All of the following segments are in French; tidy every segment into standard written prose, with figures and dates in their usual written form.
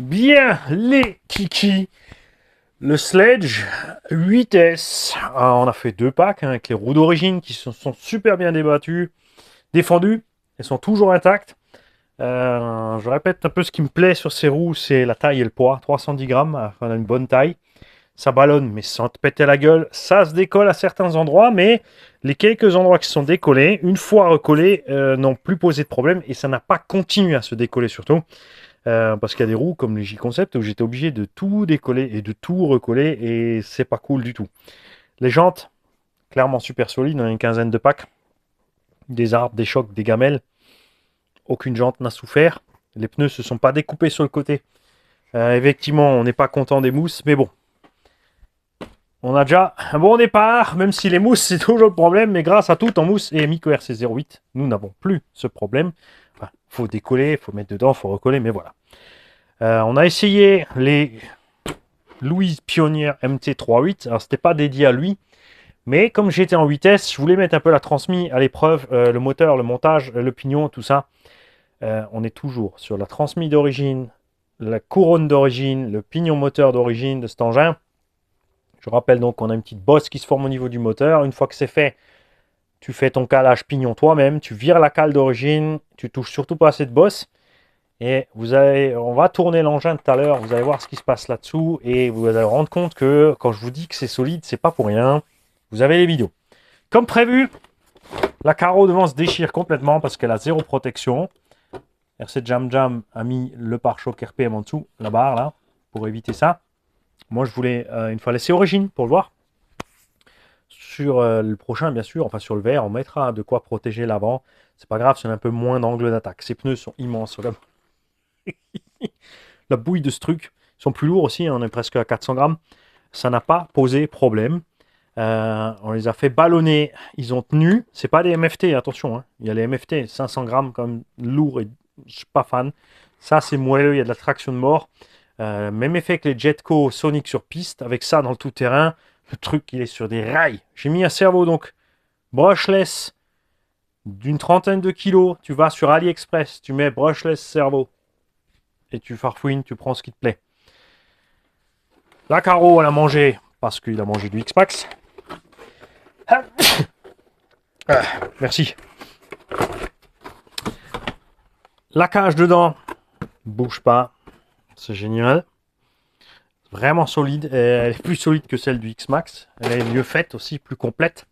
Bien, les kikis, le Sledge 8S. Ah, on a fait deux packs hein, avec les roues d'origine qui sont super bien défendues. Elles sont toujours intactes. Je répète un peu ce qui me plaît sur ces roues, c'est la taille et le poids. 310 grammes, on a une bonne taille. Ça ballonne, mais sans te péter la gueule. Ça se décolle à certains endroits, mais les quelques endroits qui sont décollés, une fois recollés, n'ont plus posé de problème et ça n'a pas continué à se décoller surtout. Parce qu'il y a des roues comme les J-Concept où j'étais obligé de tout décoller et de tout recoller et c'est pas cool du tout. Les jantes, clairement super solides, on a une quinzaine de packs. Des arbres, des chocs, des gamelles. Aucune jante n'a souffert. Les pneus se sont pas découpés sur le côté. Effectivement, on n'est pas content des mousses, mais bon. On a déjà un bon départ, même si les mousses c'est toujours le problème, mais grâce à tout en mousse et Mico RC08, nous n'avons plus ce problème. Enfin, faut décoller, faut mettre dedans, faut recoller, mais voilà. On a essayé les Louise Pionnière MT38. Alors, c'était pas dédié à lui, mais comme j'étais en vitesse, je voulais mettre un peu la transmise à l'épreuve, le moteur, le montage, le pignon, tout ça. On est toujours sur la transmise d'origine, la couronne d'origine, le pignon moteur d'origine de cet engin. Je rappelle donc qu'on a une petite bosse qui se forme au niveau du moteur. Une fois que c'est fait, tu fais ton calage pignon toi-même, tu vires la cale d'origine, tu touches surtout pas à cette bosse. Et on va tourner l'engin tout à l'heure, vous allez voir ce qui se passe là-dessous et vous allez vous rendre compte que quand je vous dis que c'est solide, c'est pas pour rien. Vous avez les vidéos. Comme prévu, la carreau devant se déchire complètement parce qu'elle a zéro protection. RC Jam Jam a mis le pare-choc RPM en dessous, la barre là, pour éviter ça. Moi je voulais une fois laisser origine pour le voir. Sur le prochain, bien sûr, enfin sur le verre, on mettra de quoi protéger l'avant. C'est pas grave, c'est un peu moins d'angle d'attaque. Ces pneus sont immenses. La bouille de ce truc, ils sont plus lourds aussi, on est presque à 400 grammes. Ça n'a pas posé problème. On les a fait ballonner, ils ont tenu. C'est pas des MFT, attention. Hein. Il y a les MFT, 500 grammes, comme lourd et je suis pas fan. Ça, c'est moelleux, il y a de la traction de mort. Même effet que les Jetco Sonic sur piste, avec ça dans le tout-terrain. Le truc, il est sur des rails. J'ai mis un servo donc brushless d'une trentaine de kilos. Tu vas sur AliExpress, tu mets brushless servo et tu farfouines, tu prends ce qui te plaît. La Caro, elle a mangé parce qu'il a mangé du X-Pax. Merci. La cage dedans, bouge pas. C'est génial. Vraiment solide. Elle est plus solide que celle du X-Max. Elle est mieux faite aussi, plus complète.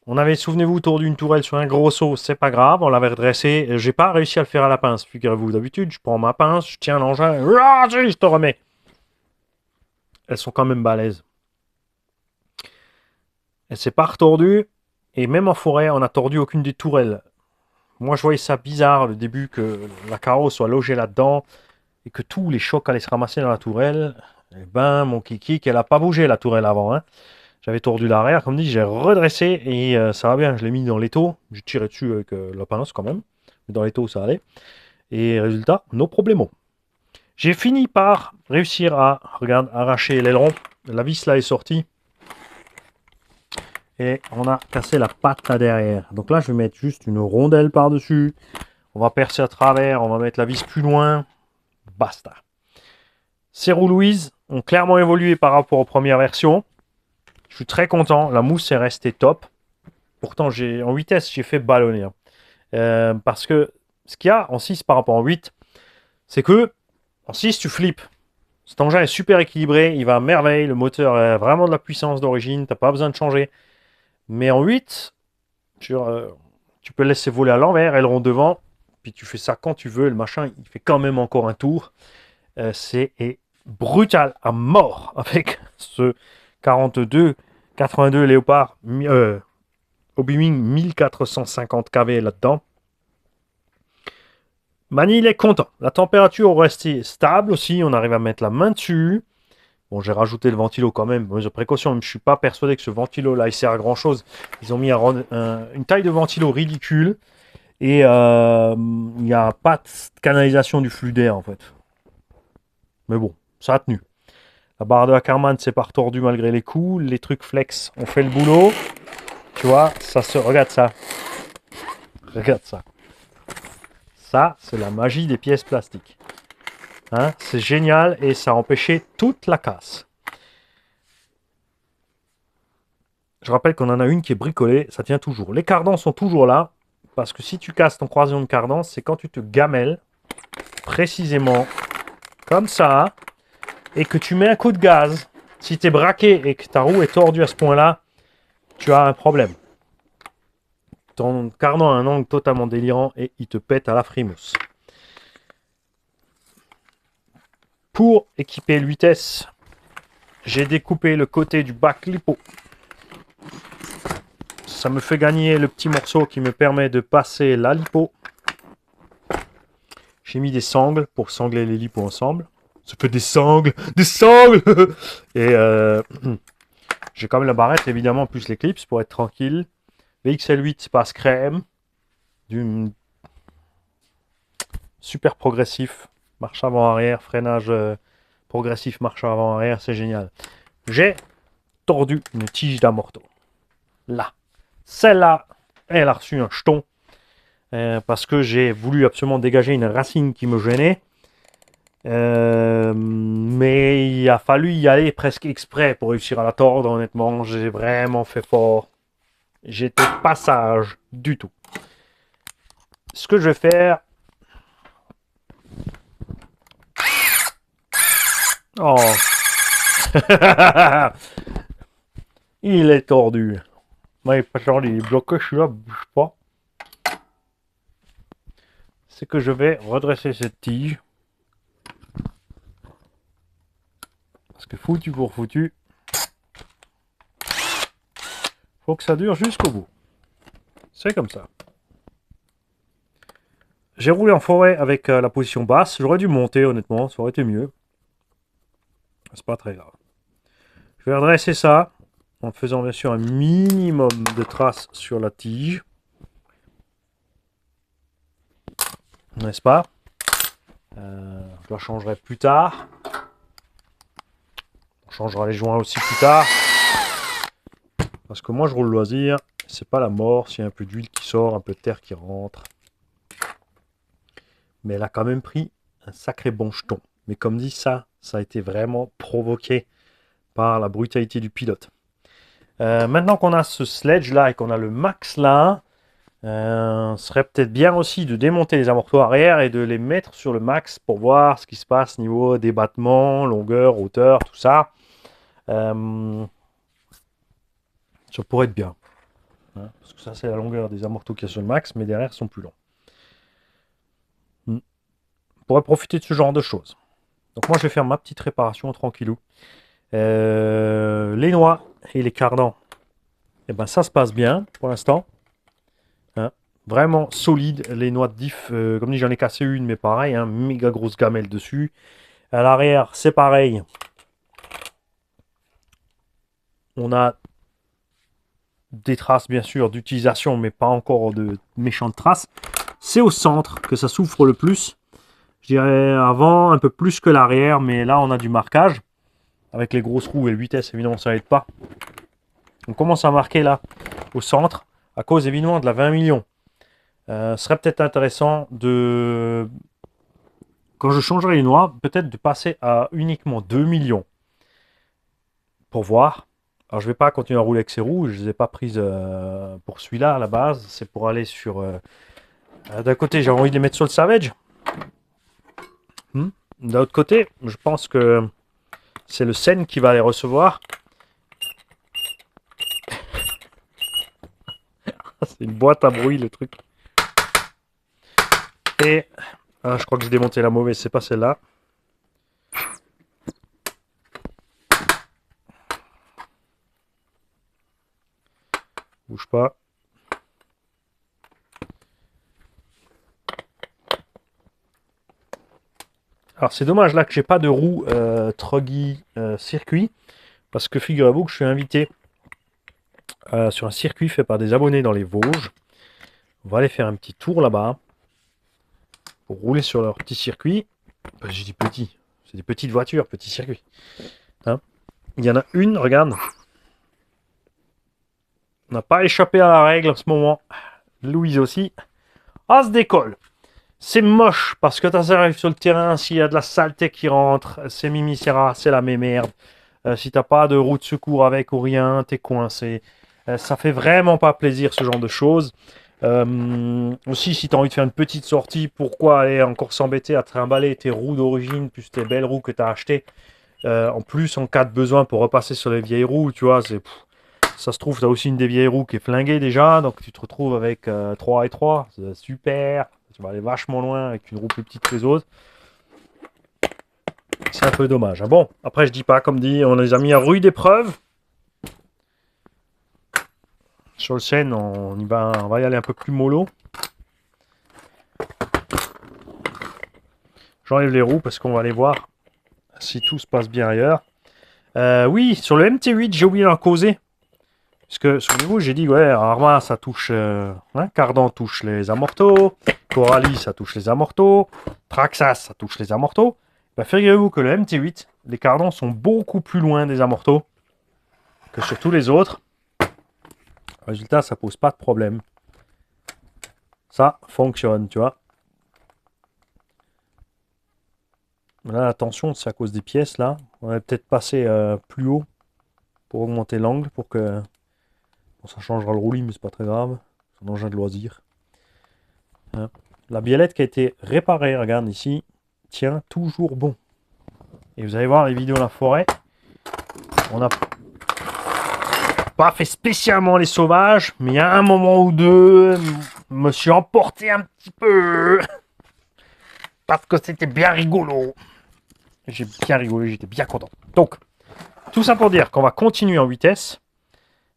On avait, souvenez-vous, tordu une tourelle sur un gros seau, c'est pas grave, on l'avait redressé. J'ai pas réussi à le faire à la pince, figurez-vous. D'habitude, je prends ma pince, je tiens l'engin, je te remets. Elles sont quand même balèzes. Elle s'est pas retordue, et même en forêt, on n'a tordu aucune des tourelles. Moi, je voyais ça bizarre, le début, que la carreau soit logée là-dedans, et que tous les chocs allaient se ramasser dans la tourelle. Eh ben, mon kiki, elle a pas bougé, la tourelle, avant, hein. J'avais tordu l'arrière, comme dit, j'ai redressé et ça va bien. Je l'ai mis dans l'étau. J'ai tiré dessus avec la pince quand même. Mais dans l'étau, ça allait. Et résultat, no problemo. J'ai fini par réussir à, regarde, arracher l'aileron. La vis là est sortie. Et on a cassé la patte là derrière. Donc là, je vais mettre juste une rondelle par-dessus. On va percer à travers. On va mettre la vis plus loin. Basta. Ces roues Louise ont clairement évolué par rapport aux premières versions. Je suis très content. La mousse est restée top. Pourtant, en vitesse, j'ai fait ballonner. Hein. Parce que ce qu'il y a en 6 par rapport en 8, c'est que en 6, tu flippes. Cet engin est super équilibré. Il va à merveille. Le moteur a vraiment de la puissance d'origine. Tu n'as pas besoin de changer. Mais en 8, tu peux le laisser voler à l'envers, aileron devant. Puis tu fais ça quand tu veux. Le machin, il fait quand même encore un tour. C'est brutal à mort avec ce 82 Léopard Obi-Wing 1450 kV là-dedans. Mani, il est content. La température restait stable aussi. On arrive à mettre la main dessus. Bon, j'ai rajouté le ventilo quand même. Mesure de précaution. Je ne suis pas persuadé que ce ventilo-là, il sert à grand-chose. Ils ont mis une taille de ventilo ridicule. Et il n'y a pas de canalisation du flux d'air, en fait. Mais bon, ça a tenu. La barre de Ackermann s'est pas retordue malgré les coups. Les trucs flex ont fait le boulot. Tu vois, ça se... Regarde ça. Regarde ça. Ça, c'est la magie des pièces plastiques. Hein, c'est génial et ça a empêché toute la casse. Je rappelle qu'on en a une qui est bricolée, ça tient toujours. Les cardans sont toujours là, parce que si tu casses ton croisillon de cardan, c'est quand tu te gamelles, précisément comme ça, et que tu mets un coup de gaz. Si tu es braqué et que ta roue est tordue à ce point-là, tu as un problème. Ton cardan a un angle totalement délirant et il te pète à la frimousse. Pour équiper le 8S, j'ai découpé le côté du bac lipo. Ça me fait gagner le petit morceau qui me permet de passer la lipo. J'ai mis des sangles pour sangler les lipos ensemble. Ça fait des sangles, des sangles. Et j'ai quand même la barrette évidemment plus les clips pour être tranquille. Le XL8 passe crème, du super progressif, marche avant-arrière, freinage progressif, marche avant-arrière, c'est génial. J'ai tordu une tige d'amorto. Là. Celle-là, elle a reçu un jeton parce que j'ai voulu absolument dégager une racine qui me gênait. Mais il a fallu y aller presque exprès pour réussir à la tordre, honnêtement. J'ai vraiment fait fort. J'étais pas sage du tout. Ce que je vais faire... Oh. Il est tordu. Mais attendez, il est bloqué, je suis là, bouge pas. C'est que je vais redresser cette tige. Parce que foutu pour foutu, faut que ça dure jusqu'au bout. C'est comme ça. J'ai roulé en forêt avec la position basse. J'aurais dû monter, honnêtement, ça aurait été mieux. C'est pas très grave. Je vais redresser ça en faisant bien sûr un minimum de traces sur la tige. N'est-ce pas? Je la changerai plus tard. On changera les joints aussi plus tard. Parce que moi je roule loisir. C'est pas la mort s'il y a un peu d'huile qui sort, un peu de terre qui rentre. Mais elle a quand même pris un sacré bon jeton. Mais comme dit, ça a été vraiment provoqué par la brutalité du pilote. Maintenant qu'on a ce sledge là et qu'on a le max là, ce serait peut-être bien aussi de démonter les amortisseurs arrière et de les mettre sur le max pour voir ce qui se passe niveau débattement, longueur, hauteur, tout ça. Ça pourrait être bien. Hein, parce que ça c'est la longueur des amortisseurs qui est sur le max, mais derrière sont plus longs. On pourrait profiter de ce genre de choses. Donc moi je vais faire ma petite réparation tranquillou. Les noix et les cardans, et ben ça se passe bien pour l'instant. Hein, vraiment solide. Les noix de diff, comme dit j'en ai cassé une, mais pareil, hein, méga grosse gamelle dessus. À l'arrière c'est pareil. On a des traces bien sûr d'utilisation, mais pas encore de méchantes traces. C'est au centre que ça souffre le plus. Je dirais avant un peu plus que l'arrière, mais là on a du marquage. Avec les grosses roues et le 8S, évidemment, ça n'aide pas. On commence à marquer là, au centre, à cause évidemment de la 20 millions. Ce serait peut-être intéressant de, quand je changerai les noix, peut-être de passer à uniquement 2 millions. Pour voir. Alors je ne vais pas continuer à rouler avec ces roues, je ne les ai pas prises pour celui-là à la base. C'est pour aller sur... d'un côté, j'ai envie de les mettre sur le Savage. D'un autre côté, je pense que c'est le Sen qui va les recevoir. C'est une boîte à bruit le truc. Et je crois que j'ai démonté la mauvaise, c'est pas celle-là. Bouge pas. Alors c'est dommage là que j'ai pas de roue Truggy circuit. Parce que figurez-vous que je suis invité sur un circuit fait par des abonnés dans les Vosges. On va aller faire un petit tour là-bas. Pour rouler sur leur petit circuit. Enfin, je dis petit. C'est des petites voitures, petits circuits. Hein, il y en a une, regarde. On n'a pas échappé à la règle en ce moment. Louise aussi. Ah, se décolle. C'est moche parce que tu arrives sur le terrain, s'il y a de la saleté qui rentre, c'est Mimicera, c'est la même merde. Si t'as pas de roue de secours avec ou rien, t'es coincé. Ça fait vraiment pas plaisir ce genre de choses. Aussi, si tu as envie de faire une petite sortie, pourquoi aller encore s'embêter à trimballer tes roues d'origine, plus tes belles roues que tu as achetées. En plus, en cas de besoin pour repasser sur les vieilles roues, tu vois, ça se trouve, tu as aussi une des vieilles roues qui est flinguée déjà, donc tu te retrouves avec 3 et 3, c'est super, tu vas aller vachement loin avec une roue plus petite que les autres. C'est un peu dommage. Hein. Bon, après je dis pas, comme dit, on les a mis à rude épreuve. Sur le scène, on va y aller un peu plus mollo. J'enlève les roues parce qu'on va aller voir si tout se passe bien ailleurs. Oui, sur le MT8, j'ai oublié d'en causer. Parce que, souvenez-vous, j'ai dit, ouais, Arma, ça touche... Cardan touche les amortos. Coralie, ça touche les amortos. Traxxas, ça touche les amortos. Bah, figurez-vous que le MT8, les cardans sont beaucoup plus loin des amortos que sur tous les autres. Résultat, ça pose pas de problème. Ça fonctionne, tu vois. Là, la tension, c'est à cause des pièces, là. On va peut-être passer plus haut pour augmenter l'angle, pour que... Bon, ça changera le roulis, mais c'est pas très grave. C'est un engin de loisir. Hein. La biellette qui a été réparée, regarde ici, tient toujours bon. Et vous allez voir les vidéos de la forêt. On n'a pas fait spécialement les sauvages, mais il y a un moment ou deux, je me suis emporté un petit peu. Parce que c'était bien rigolo. J'ai bien rigolé, j'étais bien content. Donc, tout ça pour dire qu'on va continuer en vitesse.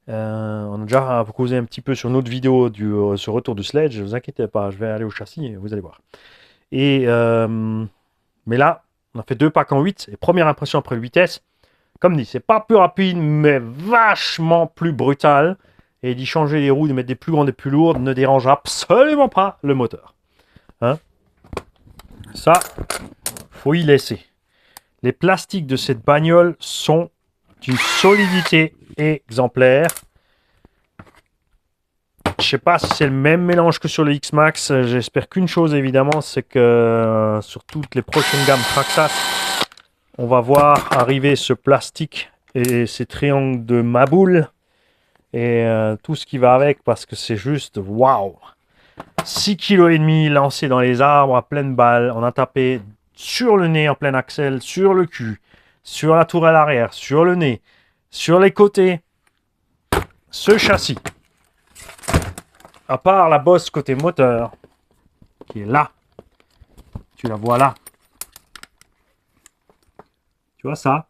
On a déjà causé un petit peu sur notre vidéo sur retour du sledge. Ne vous inquiétez pas, je vais aller au châssis et vous allez voir. Et, mais là, on a fait 2 packs en 8. Et première impression après le vitesse, comme dit, c'est pas plus rapide, mais vachement plus brutal. Et d'y changer les roues, de mettre des plus grandes et plus lourdes, ne dérange absolument pas le moteur. Hein, ça, faut y laisser. Les plastiques de cette bagnole sont d'une solidité exemplaire. Je sais pas si c'est le même mélange que sur le X-Max. J'espère qu'une chose évidemment, c'est que sur toutes les prochaines gammes Traxxas, on va voir arriver ce plastique et ces triangles de Maboule et tout ce qui va avec, parce que c'est juste waouh. 6,5 kg lancés dans les arbres à pleine balle. On a tapé sur le nez en plein axle, sur le cul, sur la tourelle arrière, sur le nez, sur les côtés. Ce châssis, à part la bosse côté moteur, qui est là, tu la vois là. Tu vois ça?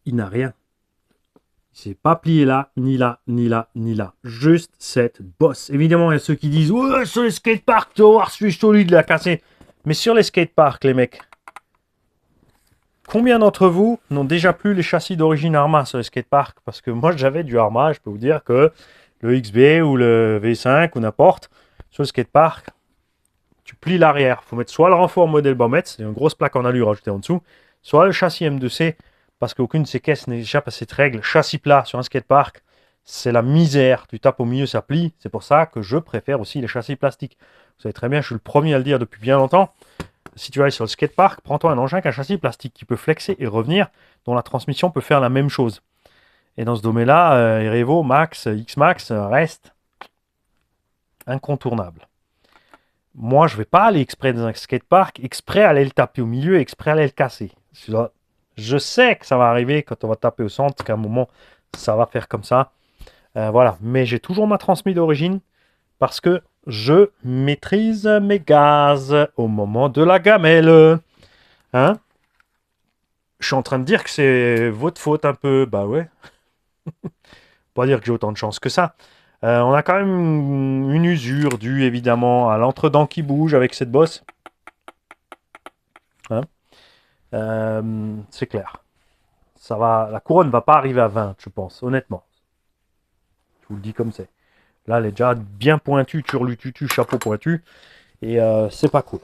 Il n'a rien. Il s'est pas plié là, ni là, ni là, ni là. Juste cette bosse. Évidemment, il y a ceux qui disent « Ouais, sur les skateparks, tu vas voir, je suis solide, il a cassé. » Mais sur les skateparks, les mecs, combien d'entre vous n'ont déjà plus les châssis d'origine Arma sur les skateparks? Parce que moi, j'avais du Arma, je peux vous dire que le XB ou le V5 ou n'importe, sur le skatepark, tu plies l'arrière. Il faut mettre soit le renfort modèle Baumetz, c'est une grosse plaque en alu rajoutée en dessous, soit le châssis M2C, parce qu'aucune de ces caisses n'échappe à cette règle. Châssis plat sur un skatepark, c'est la misère. Tu tapes au milieu, ça plie. C'est pour ça que je préfère aussi les châssis plastiques. Vous savez très bien, je suis le premier à le dire depuis bien longtemps. Si tu vas aller sur le skatepark, prends-toi un engin avec un châssis plastique qui peut flexer et revenir, dont la transmission peut faire la même chose. Et dans ce domaine-là, Erevo, Max, X-Max reste incontournable. Moi, je ne vais pas aller exprès dans un skatepark, exprès aller le taper au milieu, exprès aller le casser. Je sais que ça va arriver quand on va taper au centre, qu'à un moment, ça va faire comme ça. Voilà. Mais j'ai toujours ma transmise d'origine parce que je maîtrise mes gaz au moment de la gamelle. Hein? Je suis en train de dire que c'est votre faute un peu. Bah ouais. Pas dire que j'ai autant de chance que ça. On a quand même une usure due évidemment à l'entredent qui bouge avec cette bosse. Hein? C'est clair. Ça va, la couronne ne va pas arriver à 20, je pense, honnêtement. Je vous le dis comme c'est. Là, elle est déjà bien pointue, turlututu, chapeau pointu. Et c'est pas cool.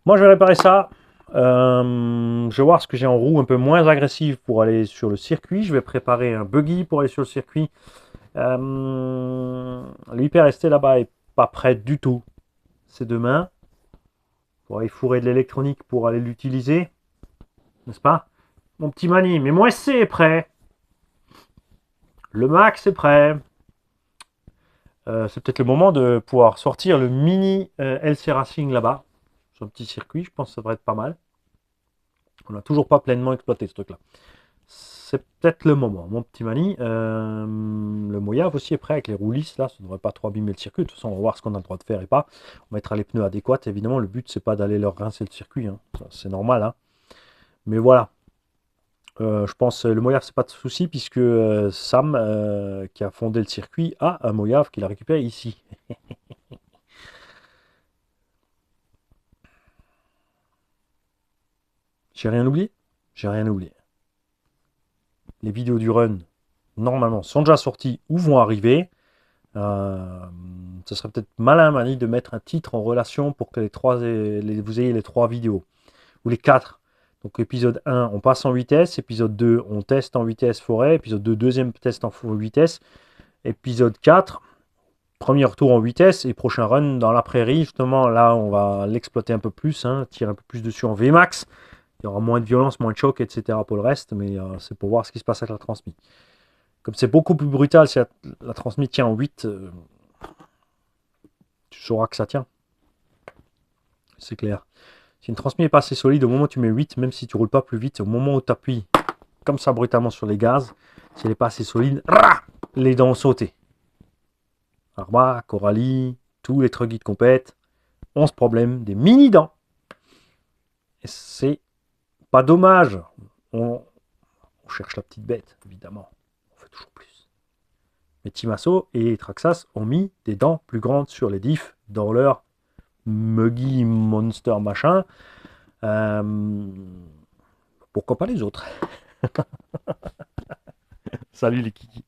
Moi, je vais réparer ça. Je vais voir ce que j'ai en roue un peu moins agressive pour aller sur le circuit. Je vais préparer un buggy pour aller sur le circuit. L'hyper ST là-bas est pas prêt du tout. C'est demain. Pour aller fourrer de l'électronique pour aller l'utiliser. N'est-ce pas? Mon petit Mani, mais moi c'est prêt. Le Max est prêt. C'est peut-être le moment de pouvoir sortir le mini LC Racing là-bas. Sur un petit circuit, je pense que ça devrait être pas mal. On n'a toujours pas pleinement exploité ce truc-là. C'est peut-être le moment. Mon petit Mani, le Mojave aussi est prêt avec les roues lisses. Là, ça ne devrait pas trop abîmer le circuit. De toute façon, on va voir ce qu'on a le droit de faire et pas. On mettra les pneus adéquats. Évidemment, le but, c'est pas d'aller leur rincer le circuit. Hein. C'est normal. Hein. Mais voilà. Je pense que le Mojave, c'est pas de souci puisque Sam, qui a fondé le circuit, a un Mojave qu'il a récupéré ici. J'ai rien oublié? J'ai rien oublié. Les vidéos du run, normalement, sont déjà sorties ou vont arriver. Ce serait peut-être malin, Mani, de mettre un titre en relation pour que vous ayez les 3 vidéos. Ou les 4. Donc épisode 1, on passe en vitesse. Épisode 2, on teste en vitesse forêt. Épisode 2, deuxième test en vitesse. Épisode 4, premier retour en vitesse. Et prochain run dans la prairie. Justement, là, on va l'exploiter un peu plus. Hein, tirer un peu plus dessus en VMAX. Il y aura moins de violence, moins de choc, etc. pour le reste. Mais c'est pour voir ce qui se passe avec la transmise. Comme c'est beaucoup plus brutal, si la transmise tient en 8, tu sauras que ça tient. C'est clair. Si une transmission n'est pas assez solide, au moment où tu mets 8, même si tu ne roules pas plus vite, au moment où tu appuies comme ça brutalement sur les gaz, si elle n'est pas assez solide, les dents ont sauté. Arma, Coralie, tous les trucs qui te compètent, 11 problèmes, des mini-dents. Et c'est pas dommage. On cherche la petite bête, évidemment. On fait toujours plus. Mais Timasso et Traxas ont mis des dents plus grandes sur les diffs dans leur Muggy Monster machin. Pourquoi pas les autres? Salut les kikis.